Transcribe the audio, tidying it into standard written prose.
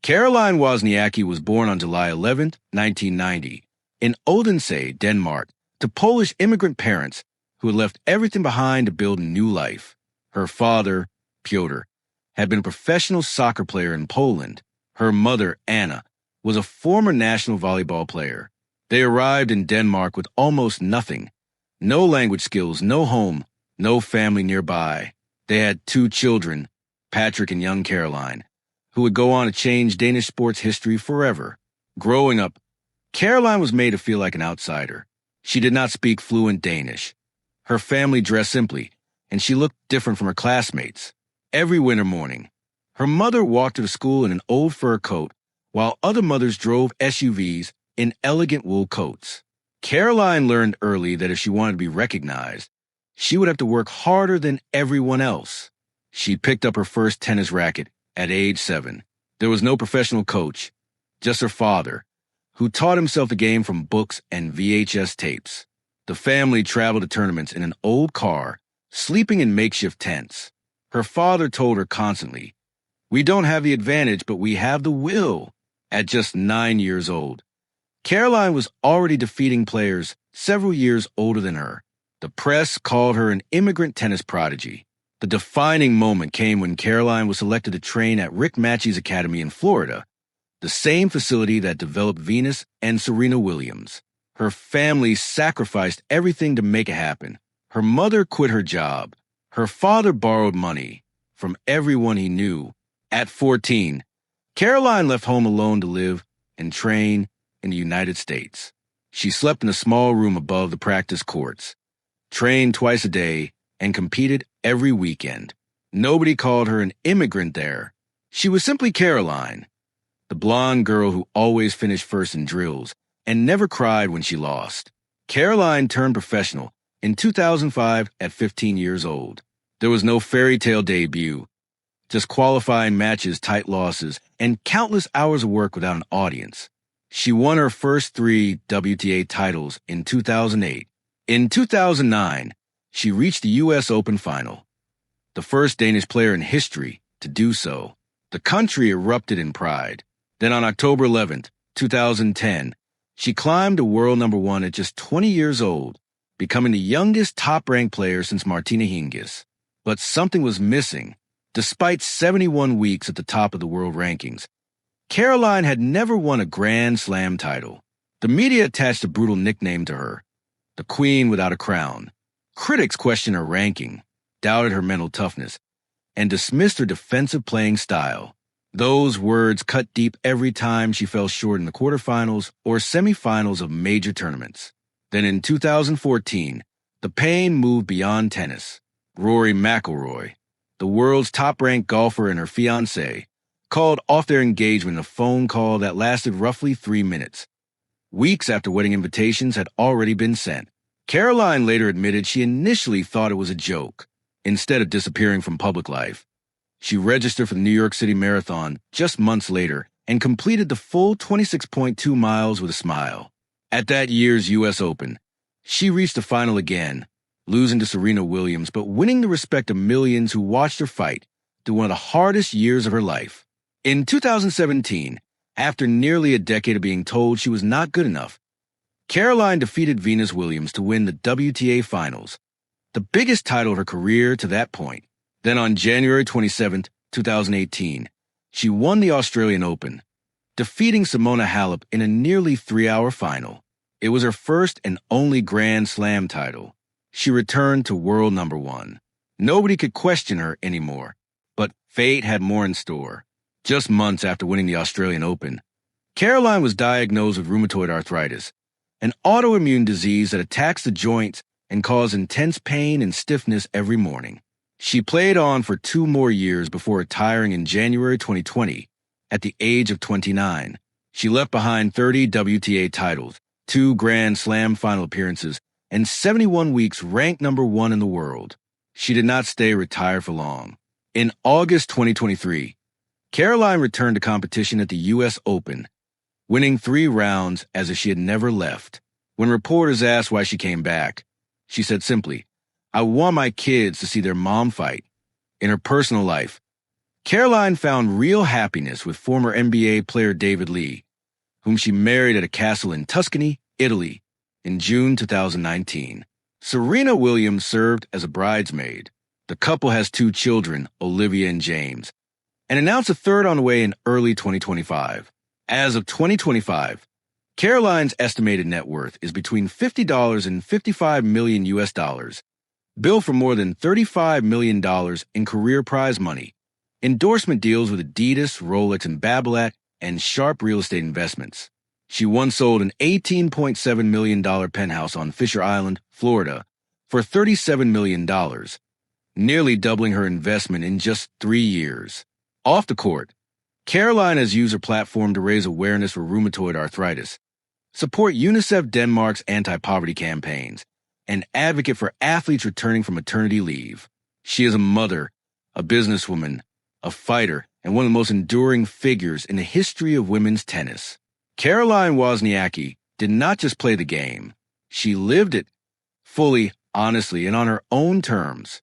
Caroline Wozniacki was born on July 11, 1990, in Odense, Denmark, to Polish immigrant parents who had left everything behind to build a new life. Her father, Piotr, had been a professional soccer player in Poland. Her mother, Anna, was a former national volleyball player. They arrived in Denmark with almost nothing. No language skills, no home, no family nearby. They had 2 children, Patrick and young Caroline, who would go on to change Danish sports history forever. Growing up, Caroline was made to feel like an outsider. She did not speak fluent Danish. Her family dressed simply, and she looked different from her classmates. Every winter morning, her mother walked her to school in an old fur coat, while other mothers drove SUVs in elegant wool coats. Caroline learned early that if she wanted to be recognized, she would have to work harder than everyone else. She picked up her first tennis racket at age 7. There was no professional coach, just her father, who taught himself the game from books and VHS tapes. The family traveled to tournaments in an old car, sleeping in makeshift tents. Her father told her constantly, "We don't have the advantage, but we have the will." At just 9 years old, Caroline was already defeating players several years older than her. The press called her an immigrant tennis prodigy. The defining moment came when Caroline was selected to train at Rick Matchey's Academy in Florida, the same facility that developed Venus and Serena Williams. Her family sacrificed everything to make it happen. Her mother quit her job. Her father borrowed money from everyone he knew. At 14, Caroline left home alone to live and train in the United States. She slept in a small room above the practice courts, trained twice a day, and competed every weekend. Nobody called her an immigrant there. She was simply Caroline, the blonde girl who always finished first in drills and never cried when she lost. Caroline turned professional in 2005 at 15 years old. There was no fairy tale debut, just qualifying matches, tight losses, and countless hours of work without an audience. She won her first 3 WTA titles in 2008. In 2009, she reached the U.S. Open final, the first Danish player in history to do so. The country erupted in pride. Then on October 11th, 2010, she climbed to world number 1 at just 20 years old, becoming the youngest top-ranked player since Martina Hingis. But something was missing. Despite 71 weeks at the top of the world rankings, Caroline had never won a Grand Slam title. The media attached a brutal nickname to her, the Queen Without a Crown. Critics questioned her ranking, doubted her mental toughness, and dismissed her defensive playing style. Those words cut deep every time she fell short in the quarterfinals or semifinals of major tournaments. Then in 2014, the pain moved beyond tennis. Rory McIlroy, the world's top-ranked golfer, and her fiancé called off their engagement in a phone call that lasted roughly 3 minutes. Weeks after wedding invitations had already been sent. Caroline later admitted she initially thought it was a joke. Instead of disappearing from public life, she registered for the New York City Marathon just months later and completed the full 26.2 miles with a smile. At that year's U.S. Open, she reached the final again, losing to Serena Williams but winning the respect of millions who watched her fight through one of the hardest years of her life. In 2017, after nearly a decade of being told she was not good enough, Caroline defeated Venus Williams to win the WTA Finals, the biggest title of her career to that point. Then on January 27, 2018, she won the Australian Open, defeating Simona Halep in a nearly 3-hour final. It was her first and only Grand Slam title. She returned to world number 1. Nobody could question her anymore, but fate had more in store. Just months after winning the Australian Open, Caroline was diagnosed with rheumatoid arthritis, an autoimmune disease that attacks the joints and causes intense pain and stiffness every morning. She played on for 2 more years before retiring in January 2020 at the age of 29. She left behind 30 WTA titles, 2 Grand Slam final appearances, and 71 weeks ranked number 1 in the world. She did not stay retired for long. In August 2023, Caroline returned to competition at the U.S. Open, winning 3 rounds as if she had never left. When reporters asked why she came back, she said simply, "I want my kids to see their mom fight." In her personal life, Caroline found real happiness with former NBA player David Lee, whom she married at a castle in Tuscany, Italy, in June 2019. Serena Williams served as a bridesmaid. The couple has 2 children, Olivia and James, and announced a third on the way in early 2025. As of 2025, Caroline's estimated net worth is between $50 and $55 million US, billed for more than $35 million in career prize money, endorsement deals with Adidas, Rolex, and Babolat, and sharp real estate investments. She once sold an $18.7 million penthouse on Fisher Island, Florida, for $37 million, nearly doubling her investment in just 3 years. Off the court, Caroline has used her platform to raise awareness for rheumatoid arthritis, support UNICEF Denmark's anti-poverty campaigns, and advocate for athletes returning from maternity leave. She is a mother, a businesswoman, a fighter, and one of the most enduring figures in the history of women's tennis. Caroline Wozniacki did not just play the game. She lived it fully, honestly, and on her own terms.